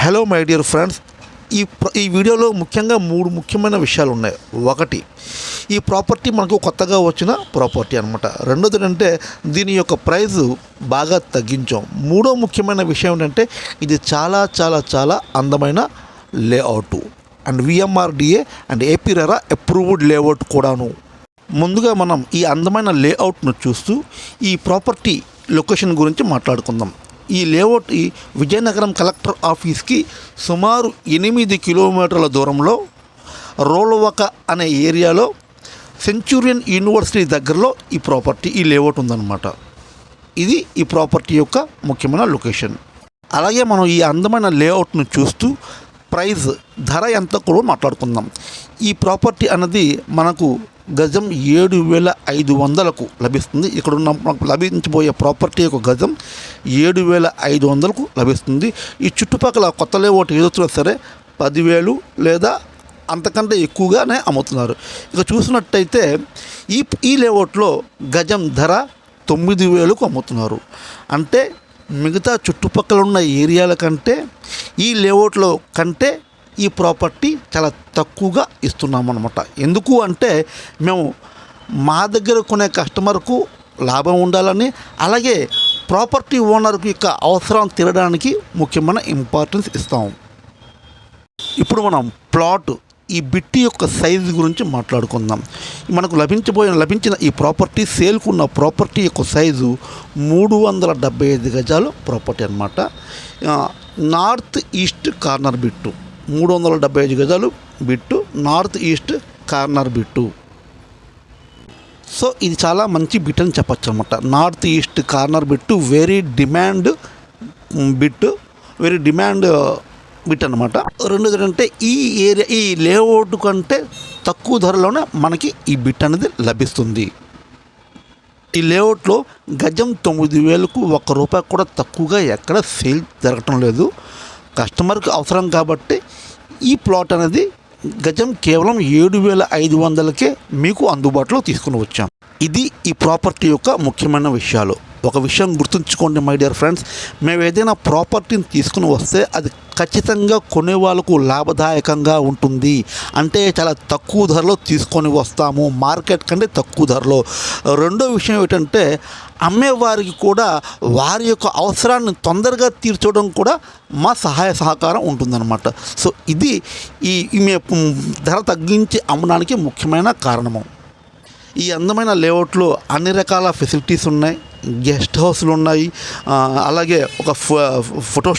Hello my dear friends, ఈ వీడియోలో ముఖ్యంగా 3 ముఖ్యమైన విషయాలు ఉన్నాయి. ఒకటి, ఈ ప్రాపర్టీ మనకు కొత్తగా వచ్చిన ప్రాపర్టీ అనమాట. రెండోది ఏంటంటే దీని యొక్క ప్రైజు బాగా తగ్గించాం. మూడో ముఖ్యమైన విషయం ఏంటంటే ఇది చాలా చాలా చాలా అందమైన layout and VMRDA and AP RERA approved layout కూడాను. ముందుగా మనం ఈ అందమైన లేఅవుట్ను చూస్తూ ఈ ప్రాపర్టీ లొకేషన్ గురించి మాట్లాడుకుందాం. ఈ లేఅవుట్ ఈ విజయనగరం కలెక్టర్ ఆఫీస్కి సుమారు 8 కిలోమీటర్ల దూరంలో రోలవక అనే ఏరియాలో సెంచురియన్ యూనివర్సిటీ దగ్గరలో ఈ లేఅవుట్ ఉందన్నమాట. ఇది ఈ ప్రాపర్టీ యొక్క ముఖ్యమైన లొకేషన్. అలాగే మనం ఈ అందమైన లేఅవుట్ను చూస్తూ ప్రైస్ ధర ఎంత కూడా మాట్లాడుకుందాం. ఈ ప్రాపర్టీ అన్నది మనకు గజం 7,500కు లభిస్తుంది. ఇక్కడ ఉన్న మనకు లభించబోయే ప్రాపర్టీ యొక్క గజం 7,500కు లభిస్తుంది. ఈ చుట్టుపక్కల కొత్త లేఅవుట్ ఏదొచ్చినా సరే 10,000 లేదా అంతకంటే ఎక్కువగానే అమ్ముతున్నారు. ఇక చూసినట్టయితే ఈ లేఅవుట్లో గజం ధర 9,000కు అమ్ముతున్నారు. అంటే మిగతా చుట్టుపక్కల ఉన్న ఏరియాల కంటే ఈ లేఅవుట్లో కంటే ఈ ప్రాపర్టీ చాలా తక్కువగా ఇస్తున్నాం అన్నమాట. ఎందుకు అంటే మేము మా దగ్గర కొనే కస్టమర్కు లాభం ఉండాలని, అలాగే ప్రాపర్టీ ఓనర్కి యొక్క అవసరం తీరడానికి ముఖ్యమైన ఇంపార్టెన్స్ ఇస్తాం. ఇప్పుడు మనం ఈ బిట్టి యొక్క సైజు గురించి మాట్లాడుకుందాం. మనకు లభించిన ఈ ప్రాపర్టీ సేల్కున్న ప్రాపర్టీ యొక్క సైజు 375 గజాలు ప్రాపర్టీ అన్నమాట. నార్త్ ఈస్ట్ కార్నర్ బిట్టు 375 గజాలు bit, north east corner bit. So ఇది చాలా మంచి బిట్ అని చెప్పచ్చు అనమాట. North east corner bit very demand bit అనమాట. రెండోది అంటే ఈ లేఅవుట్ కంటే తక్కువ ధరలోనే మనకి ఈ బిట్ అనేది లభిస్తుంది. ఈ లేఅవుట్లో గజం 9,000కు ₹1 కూడా తక్కువగా ఎక్కడ సేల్ జరగటం లేదు. కస్టమర్కి అవసరం కాబట్టి ఈ ప్లాట్ అనేది గజం కేవలం 7,500కే మీకు అందుబాటులో తీసుకుని వచ్చాం. ఇది ఈ ప్రాపర్టీ యొక్క ముఖ్యమైన విషయాలు. ఒక విషయం గుర్తుంచుకోండి మై డియర్ ఫ్రెండ్స్, మేము ఏదైనా ప్రాపర్టీని తీసుకుని వస్తే అది ఖచ్చితంగా కొనే వాళ్ళకు లాభదాయకంగా ఉంటుంది. అంటే చాలా తక్కువ ధరలో తీసుకొని వస్తాము, మార్కెట్ కంటే తక్కువ ధరలో. రెండో విషయం ఏంటంటే అమ్మేవారికి కూడా వారి యొక్క అవసరాన్ని తొందరగా తీర్చడం కూడా మా సహాయ సహకారం ఉంటుందన్నమాట. సో ఇది ధర తగ్గించి అమ్మడానికి ముఖ్యమైన కారణము. ఈ అందమైన లేఅవుట్లో అన్ని రకాల ఫెసిలిటీస్ ఉన్నాయి. గెస్ట్ హౌస్లు ఉన్నాయి, అలాగే ఒక ఫోటో